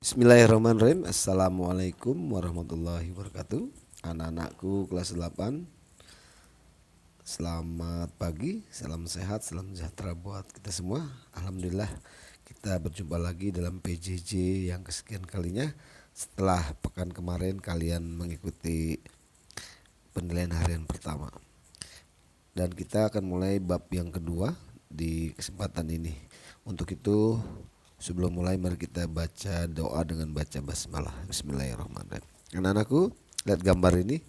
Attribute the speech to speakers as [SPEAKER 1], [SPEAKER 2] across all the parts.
[SPEAKER 1] Bismillahirrahmanirrahim. Assalamualaikum warahmatullahi wabarakatuh. Anak-anakku kelas 8, selamat pagi, salam sehat, salam sejahtera buat kita semua. Alhamdulillah kita berjumpa lagi dalam PJJ yang kesekian kalinya. Setelah pekan kemarin kalian mengikuti penilaian harian pertama, dan kita akan mulai bab yang kedua di kesempatan ini. Untuk itu, sebelum mulai mari kita baca doa dengan baca basmalah. Bismillahirrahmanirrahim. Anak-anakku, lihat gambar ini.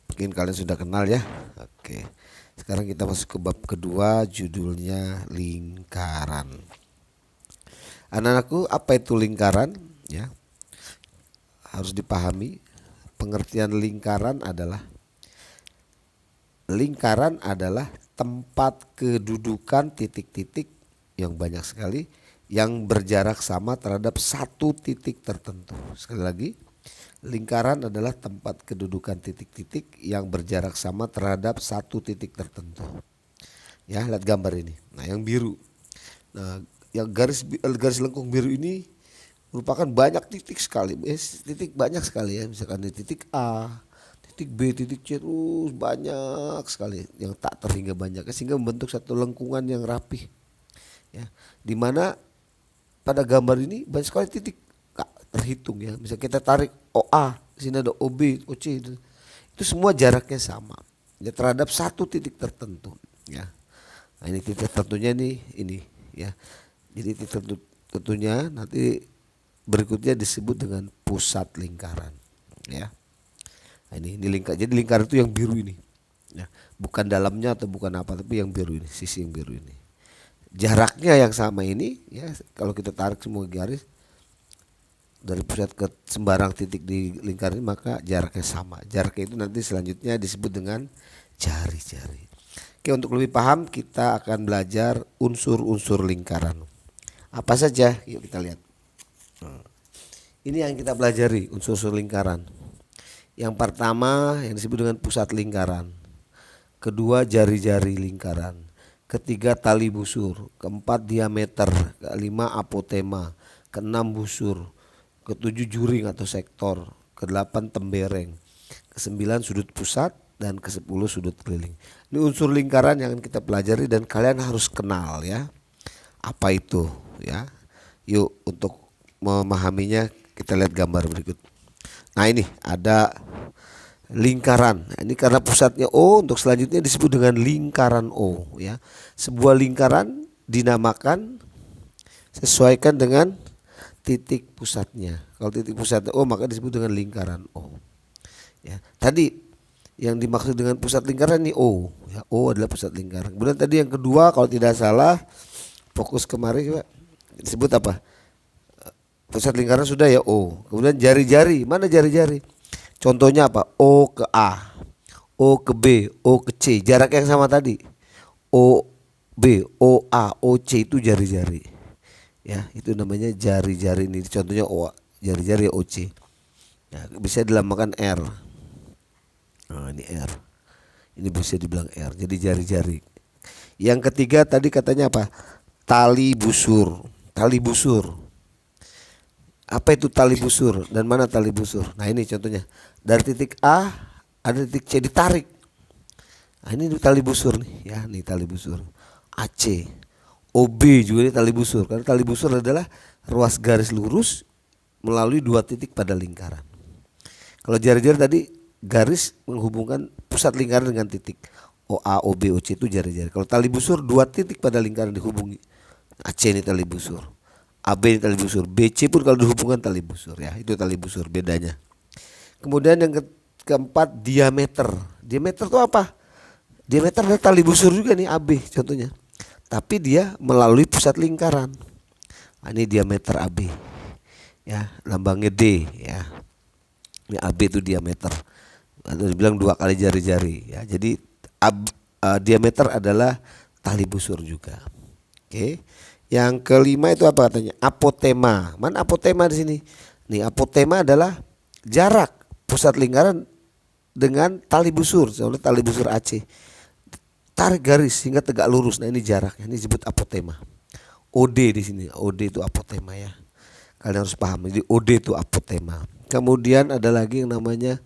[SPEAKER 1] Mungkin kalian sudah kenal ya. Oke. Sekarang kita masuk ke bab kedua, judulnya lingkaran. Anak-anakku, apa itu lingkaran? Ya. Harus dipahami, pengertian lingkaran adalah tempat kedudukan titik-titik yang banyak sekali yang berjarak sama terhadap satu titik tertentu. Sekali lagi, lingkaran adalah tempat kedudukan titik-titik yang berjarak sama terhadap satu titik tertentu. Ya, lihat gambar ini. Nah, yang biru. Nah, yang garis lengkung biru ini merupakan banyak titik sekali. Titik banyak sekali ya. Misalkan di titik A, titik B, titik C, terus banyak sekali yang tak terhingga banyak, sehingga membentuk satu lengkungan yang rapih. Ya, di mana pada gambar ini banyak sekali titik gak terhitung ya. Misalnya kita tarik OA, sini ada OB, OC, itu semua jaraknya sama ya terhadap satu titik tertentu ya. Nah, ini titik tertentunya ini ya. Jadi titik tertentunya nanti berikutnya disebut dengan pusat lingkaran ya. Nah, ini lingkar. Jadi lingkaran itu yang biru ini ya. Bukan dalamnya atau bukan apa, tapi yang biru ini, sisi yang biru ini. Jaraknya yang sama ini ya, kalau kita tarik semua garis dari pusat ke sembarang titik di lingkaran ini, maka jaraknya sama. Jaraknya itu nanti selanjutnya disebut dengan jari-jari. Oke, untuk lebih paham kita akan belajar unsur-unsur lingkaran. Apa saja? Yuk kita lihat. Ini yang kita pelajari, unsur-unsur lingkaran. Yang pertama yang disebut dengan pusat lingkaran. Kedua, jari-jari lingkaran. Ketiga, tali busur. Keempat, diameter. Kelima, apotema. Keenam, busur. Ketujuh, juring atau sektor. Kedelapan, tembereng. Kesembilan, sudut pusat. Dan kesepuluh, sudut keliling. Ini unsur lingkaran yang kita pelajari dan kalian harus kenal ya. Apa itu ya? Yuk, untuk memahaminya kita lihat gambar berikut. Nah, ini ada lingkaran. Nah, ini karena pusatnya O, untuk selanjutnya disebut dengan lingkaran O ya. Sebuah lingkaran dinamakan sesuaikan dengan titik pusatnya. Kalau titik pusatnya O, maka disebut dengan lingkaran O. Ya. Tadi yang dimaksud dengan pusat lingkaran ini O ya. O adalah pusat lingkaran. Kemudian tadi yang kedua, kalau tidak salah fokus kemarin coba disebut apa? Pusat lingkaran sudah ya O. Kemudian jari-jari, mana jari-jari? Contohnya apa? O ke A, O ke B, O ke C. Jarak yang sama tadi. O B, O A, O C itu jari-jari. Ya, itu namanya jari-jari. Ini contohnya O, jari-jari O C. Ya, bisa dilambangkan R. Nah, ini R. Ini bisa dibilang R. Jadi jari-jari. Yang ketiga tadi katanya apa? Tali busur. Tali busur. Apa itu tali busur dan mana tali busur? Nah, ini contohnya. Dari titik A ada titik C, ditarik. Nah, ini tali busur nih ya, nih tali busur. AC, OB juga ini tali busur. Karena tali busur adalah ruas garis lurus melalui dua titik pada lingkaran. Kalau jari-jari tadi garis menghubungkan pusat lingkaran dengan titik. OA, OB, OC itu jari-jari. Kalau tali busur dua titik pada lingkaran dihubungi. AC ini tali busur. AB ini tali busur, BC pun kalau dihubungkan tali busur ya, itu tali busur bedanya. Kemudian yang keempat, diameter. Diameter itu apa? Diameter adalah tali busur juga nih, AB contohnya. Tapi dia melalui pusat lingkaran. Nah, ini diameter AB. Ya, lambangnya D ya. Ini AB itu diameter. Atau dibilang dua kali jari-jari ya. Jadi diameter adalah tali busur juga. Oke. Yang kelima itu apa katanya? Apotema. Mana apotema di sini? Nih, apotema adalah jarak pusat lingkaran dengan tali busur, soalnya tali busur AC. Tarik garis hingga tegak lurus. Nah, ini jaraknya. Ini disebut apotema. OD di sini. OD itu apotema ya. Kalian harus paham. Jadi OD itu apotema. Kemudian ada lagi yang namanya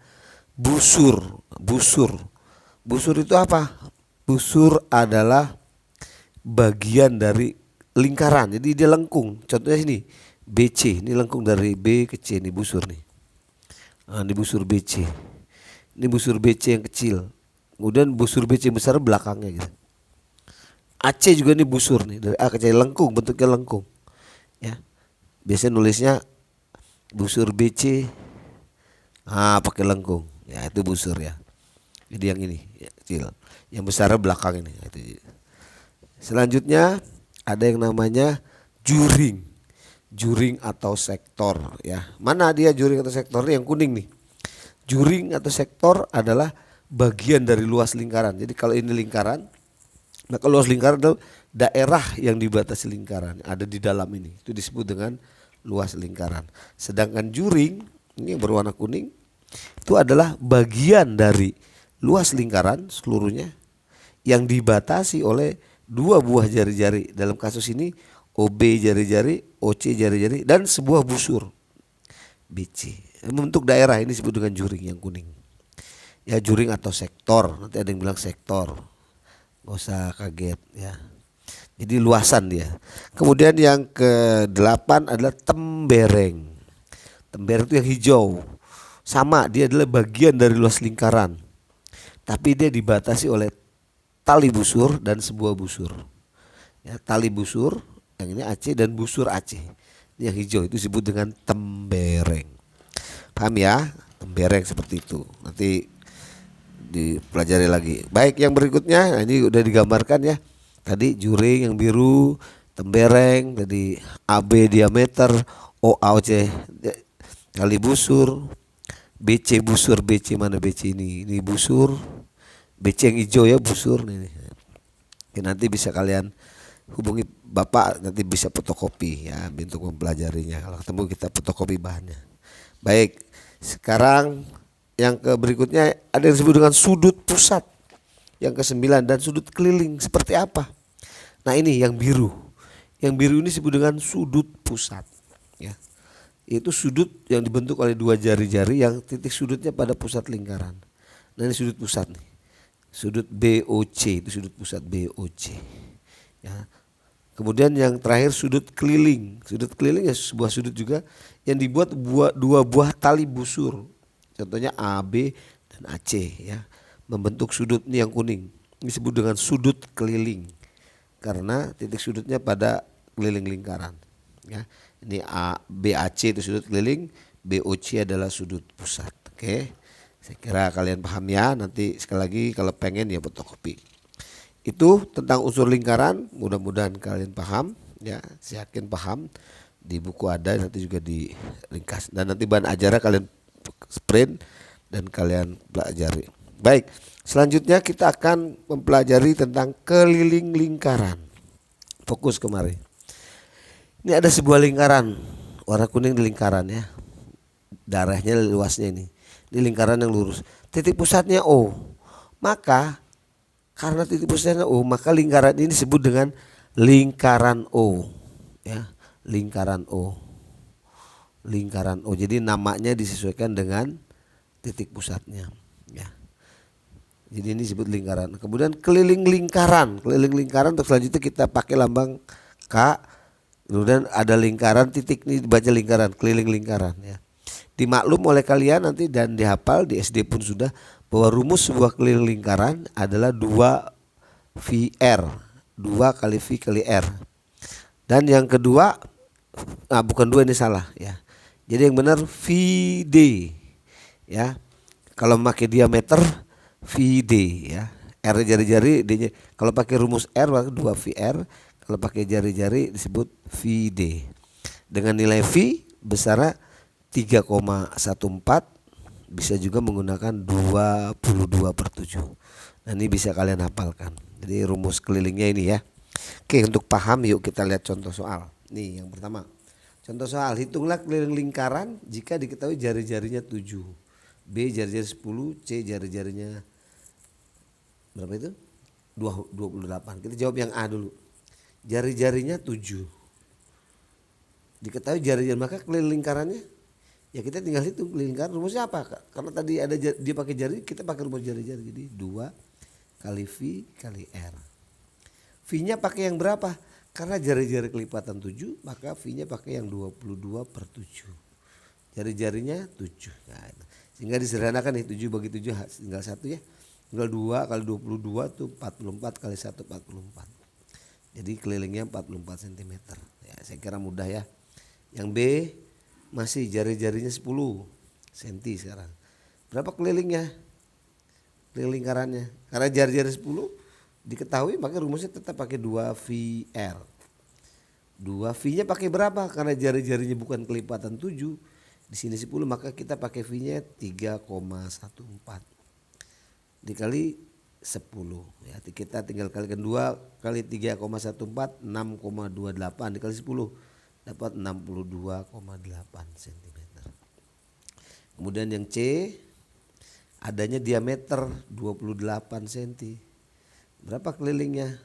[SPEAKER 1] busur. Busur. Busur itu apa? Busur adalah bagian dari lingkaran. Jadi dia lengkung. Contohnya sini BC. Ini lengkung dari B ke C. Ini busur nih. Nah, ini busur BC. Ini busur BC yang kecil. Kemudian busur BC yang besar belakangnya gitu. AC juga nih busur nih dari A ke C, lengkung, bentuknya lengkung. Ya. Biasanya nulisnya busur BC pakai lengkung. Ya itu busur ya. Jadi yang ini ya, kecil. Yang besar belakang ini. Itu. Selanjutnya ada yang namanya juring. Juring atau sektor ya. Mana dia juring atau sektor? Yang kuning nih. Juring atau sektor adalah bagian dari luas lingkaran. Jadi kalau ini lingkaran, maka luas lingkaran adalah daerah yang dibatasi lingkaran ada di dalam ini. Itu disebut dengan luas lingkaran. Sedangkan juring ini yang berwarna kuning itu adalah bagian dari luas lingkaran seluruhnya yang dibatasi oleh dua buah jari-jari. Dalam kasus ini OB jari-jari, OC jari-jari dan sebuah busur BC. Membentuk daerah ini disebut dengan juring yang kuning. Ya juring atau sektor. Nanti ada yang bilang sektor. Gak usah kaget ya. Jadi luasan dia. Kemudian yang ke-8 adalah tembereng. Tembereng itu yang hijau. Sama, dia adalah bagian dari luas lingkaran. Tapi dia dibatasi oleh tali busur dan sebuah busur. Ya, tali busur, yang ini AC dan busur AC. Ini yang hijau itu disebut dengan tembereng. Paham ya? Tembereng seperti itu. Nanti dipelajari lagi. Baik, yang berikutnya, nah ini udah digambarkan ya. Tadi juring yang biru, tembereng, tadi AB diameter, OAOC kali busur, BC busur, BC mana BC ini? Ini busur, BC yang hijau ya busur nih. Nanti bisa kalian hubungi Bapak, nanti bisa fotokopi ya untuk mempelajarinya. Kalau ketemu kita fotokopi bahannya. Baik, sekarang yang berikutnya ada yang disebut dengan sudut pusat. Yang ke-9 dan sudut keliling seperti apa? Nah ini yang biru. Yang biru ini disebut dengan sudut pusat. Ya. Itu sudut yang dibentuk oleh dua jari-jari yang titik sudutnya pada pusat lingkaran. Nah ini sudut pusat nih. Sudut BOC itu sudut pusat BOC. Ya. Kemudian yang terakhir sudut keliling. Sudut keliling ya sebuah sudut juga yang dibuat dua buah tali busur. Contohnya AB dan AC ya. Membentuk sudut ini yang kuning. Ini disebut dengan sudut keliling. Karena titik sudutnya pada keliling lingkaran. Ya. Ini BAC itu sudut keliling, BOC adalah sudut pusat. Oke. Saya kira kalian paham ya. Nanti sekali lagi kalau pengen ya fotokopi. Itu tentang unsur lingkaran, mudah-mudahan kalian paham ya, saya yakin paham. Di buku ada, nanti juga di ringkas dan nanti bahan ajarnya kalian sprint dan kalian pelajari. Baik, selanjutnya kita akan mempelajari tentang keliling lingkaran. Fokus kemari. Ini ada sebuah lingkaran, warna kuning di lingkaran ya. Darahnya luasnya ini. Ini lingkaran yang lurus. Titik pusatnya O. Maka karena titik pusatnya O, maka lingkaran ini disebut dengan lingkaran O. Ya, lingkaran O. Lingkaran O. Jadi namanya disesuaikan dengan titik pusatnya. Ya. Jadi ini disebut lingkaran. Kemudian keliling lingkaran. Keliling lingkaran untuk selanjutnya kita pakai lambang K. Kemudian ada lingkaran titik ini dibaca lingkaran, keliling lingkaran ya. Dimaklum oleh kalian nanti dan dihafal di SD pun sudah bahwa rumus sebuah keliling lingkaran adalah 2 VR. 2 kali V kali R. Dan yang kedua bukan 2 ini salah ya. Jadi yang benar VD ya. Kalau memakai diameter VD ya. R jari-jari D-nya. Kalau pakai rumus R maka 2 VR. Kalau pakai jari-jari disebut VD. Dengan nilai V besarnya 3,14, bisa juga menggunakan 22/7. Nah ini bisa kalian hafalkan. Jadi rumus kelilingnya ini ya. Oke, untuk paham yuk kita lihat contoh soal. Nih yang pertama. Contoh soal, hitunglah keliling lingkaran jika diketahui jari-jarinya 7. B jari-jari 10, C jari-jarinya berapa itu? 28. Kita jawab yang A dulu. Jari-jarinya 7. Diketahui jari-jari, maka keliling lingkarannya ya kita tinggal hitung keliling lingkaran. Rumusnya apa? Karena tadi ada dia pakai jari, kita pakai rumus jari-jari. Jadi 2 kali V kali R. V-nya pakai yang berapa? Karena jari-jari kelipatan 7, maka V-nya pakai yang 22/7. Jari-jarinya 7. Nah, itu. Sehingga disederhanakan nih 7 bagi 7 tinggal 1 ya. Tinggal 2 kali 22 itu 44 kali 1 44. Jadi kelilingnya 44 cm. Ya, saya kira mudah ya. Yang B masih jari-jarinya 10 cm sekarang. Berapa kelilingnya? Keliling lingkarannya. Karena jari-jari 10 diketahui maka rumusnya tetap pakai 2VR. 2V-nya pakai berapa? Karena jari-jarinya bukan kelipatan 7. Di sini 10 maka kita pakai V-nya 3,14 dikali 10 ya. Kita tinggal kalikan 2 kali 3,14 6,28 dikali 10 dapat 62,8 cm. Kemudian yang C adanya diameter 28 cm. Berapa kelilingnya?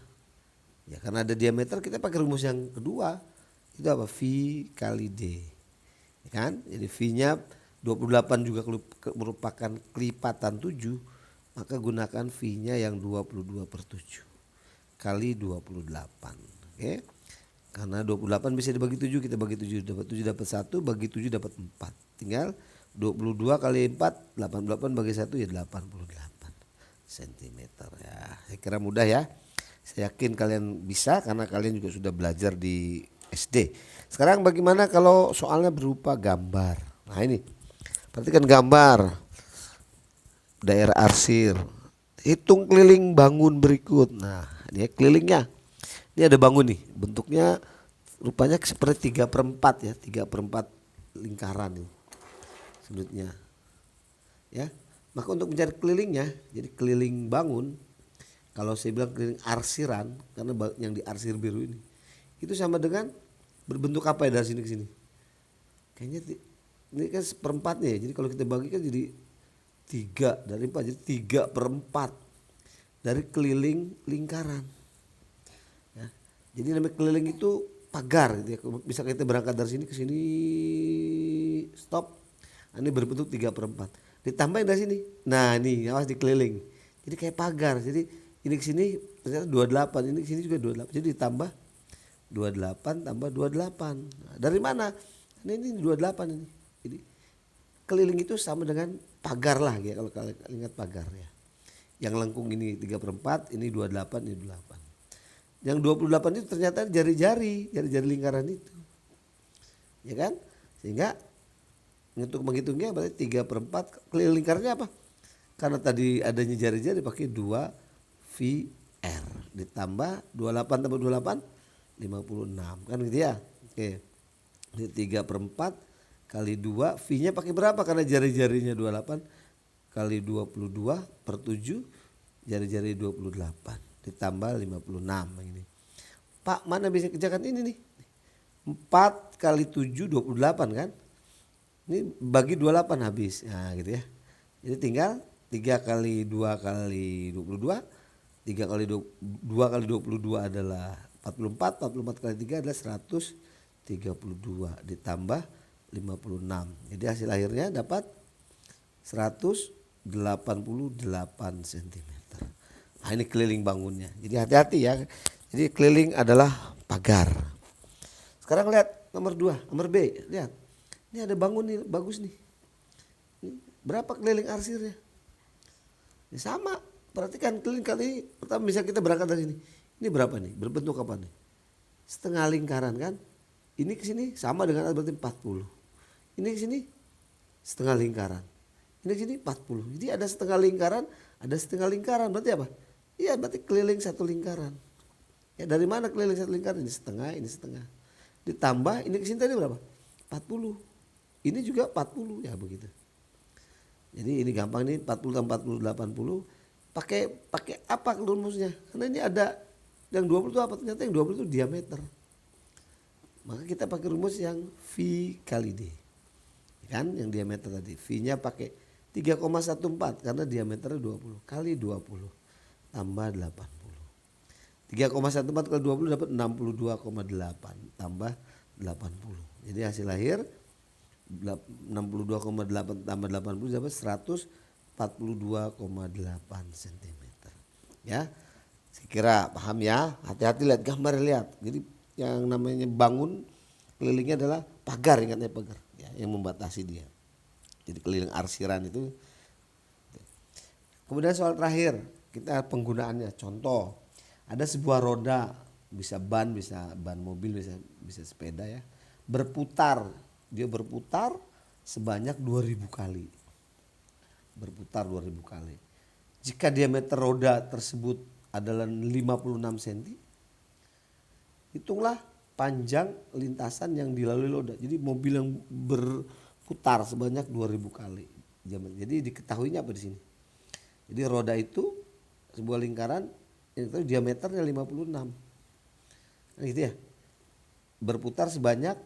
[SPEAKER 1] Ya karena ada diameter kita pakai rumus yang kedua. Itu apa? V kali D. Ya kan? Jadi V-nya 28 juga merupakan kelipatan 7, maka gunakan V-nya yang 22/7 kali 28. Oke. Karena 28 bisa dibagi 7, kita bagi 7 dapat 1, bagi 7 dapat 4. Tinggal 22 kali 4, 88 bagi 1 ya 88 cm ya. Saya kira mudah ya. Saya yakin kalian bisa karena kalian juga sudah belajar di SD. Sekarang bagaimana kalau soalnya berupa gambar? Nah ini, perhatikan gambar daerah arsir. Hitung keliling bangun berikut. Nah ini kelilingnya. Ini ada bangun nih, bentuknya rupanya seperti 3/4 ya, 3/4 lingkaran nih sudutnya. Ya, maka untuk mencari kelilingnya, jadi keliling bangun, kalau saya bilang keliling arsiran, karena yang di arsir biru ini, itu sama dengan berbentuk apa ya dari sini ke sini? Kayaknya ini kan seperempatnya ya, jadi kalau kita bagi kan jadi 3 dari 4, jadi 3/4 dari keliling lingkaran. Jadi namanya keliling itu pagar gitu ya. Bisa kita berangkat dari sini ke sini stop. Ini berbentuk 3/4. Ditambah dari sini. Nah ini awas dikeliling. Jadi kayak pagar. Jadi ini ke sini ternyata 28, ini ke sini juga 28. Jadi ditambah 28 tambah 28. Nah, dari mana? Ini 28 ini. Jadi keliling itu sama dengan pagar lah ya kalau kalian ingat pagar ya. Yang lengkung ini 3/4, ini 28, ini 28. Yang 28 itu ternyata jari-jari lingkaran itu. Ya kan? Sehingga untuk menghitungnya berarti 3/4 keliling lingkarannya apa? Karena tadi adanya jari-jari pakai 2 VR ditambah 28 tambah 28 56 kan gitu ya. Oke. Jadi 3/4 kali 2 V-nya pakai berapa? Karena jari-jarinya 28 kali 22/7 jari-jari 28 ditambah 56 ini. Pak mana bisa kerjakan ini nih? 4 kali 7 28 kan? Ini bagi 28 habis. Nah gitu ya. Jadi tinggal 3 kali 2 kali 22. 3 kali 2 kali 22 adalah 44. 44 kali 3 adalah 132 ditambah 56. Jadi hasil akhirnya dapat 188 cm. Nah ini keliling bangunnya. Jadi hati-hati ya. Jadi keliling adalah pagar. Sekarang lihat nomor 2, nomor B. Lihat. Ini ada bangun nih, bagus nih. Ini berapa keliling arsirnya? Ini sama. Perhatikan keliling kali ini. Pertama bisa kita berangkat dari sini. Ini berapa nih? Berbentuk apa nih? Setengah lingkaran kan? Ini ke sini sama dengan berarti 40. Ini ke sini setengah lingkaran. Ini ke sini 40. Jadi ada setengah lingkaran, ada setengah lingkaran. Berarti apa? Iya berarti keliling satu lingkaran. Ya dari mana keliling satu lingkaran? Ini setengah, ini setengah. Ditambah ini kesini tadi berapa? 40. Ini juga 40 ya begitu. Jadi ini gampang nih 40 tambah 40 80. Pakai apa rumusnya? Karena ini ada yang 20 itu apa? Ternyata yang 20 itu diameter. Maka kita pakai rumus yang V kali D. Kan yang diameter tadi. V-nya pakai 3,14 karena diameternya 20 kali 20 tambah 80. 3,14 kali 20 dapat 62,8 tambah Jadi hasil lahir 62,8 tambah 80 dapat 142,8 cm. Ya. Saya kira paham ya. Hati-hati lihat gambar, lihat. Jadi yang namanya bangun kelilingnya adalah pagar, ingatnya pagar ya, yang membatasi dia. Jadi keliling arsiran itu. Kemudian soal terakhir, kita penggunaannya. Contoh, ada sebuah roda, bisa ban mobil, bisa sepeda ya. Berputar, dia berputar sebanyak 2000 kali. Berputar 2000 kali. Jika diameter roda tersebut adalah 56 cm, hitunglah panjang lintasan yang dilalui roda. Jadi mobil yang berputar sebanyak 2000 kali. Jadi diketahuinya apa di sini? Jadi roda itu sebuah lingkaran yang itu diameternya 56. Nah, gitu ya. Berputar sebanyak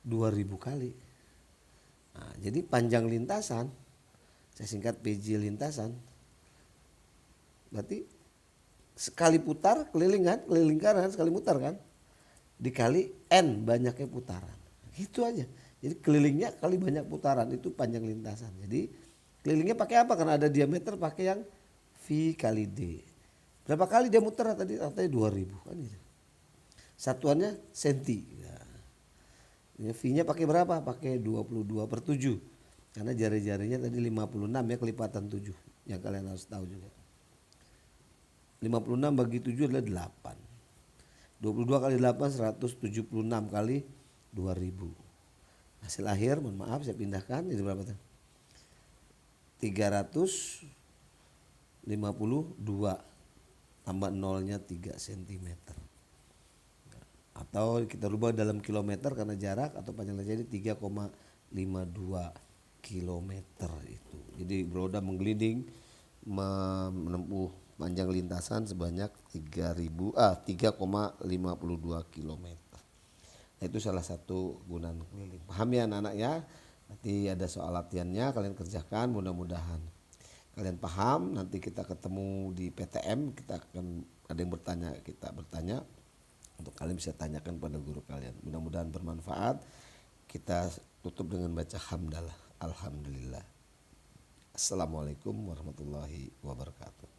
[SPEAKER 1] 2000 kali. Nah, jadi panjang lintasan, saya singkat PJ lintasan, berarti sekali putar keliling kan, keliling lingkaran sekali putar kan, dikali N banyaknya putaran. Gitu aja. Jadi kelilingnya kali banyak putaran, itu panjang lintasan. Jadi kelilingnya pakai apa? Karena ada diameter, pakai yang V kali D. Berapa kali dia muter tadi? Katanya 2000 kan gitu. Satuannya senti. Ya, V-nya pakai berapa? Pakai 22/7. Karena jari-jarinya tadi 56 ya, kelipatan 7. Yang kalian harus tahu juga. 56 bagi 7 adalah 8. 22 kali 8 176 kali 2000. Hasil akhir, mohon maaf saya pindahkan, jadi berapa tuh? 352 tambah nolnya 3 cm. Atau kita rubah dalam kilometer karena jarak, atau panjang jadi 3,52 kilometer itu. Jadi roda menggelinding menempuh panjang lintasan sebanyak 3,52 kilometer. Nah, itu salah satu gunaan keliling. Paham ya anak-anak ya? Nanti ada soal latihannya, kalian kerjakan, mudah-mudahan kalian paham. Nanti kita ketemu di PTM, kita akan ada yang bertanya, kita bertanya untuk kalian bisa tanyakan pada guru kalian. Mudah-mudahan bermanfaat. Kita tutup dengan baca hamdalah. Alhamdulillah. Assalamualaikum warahmatullahi wabarakatuh.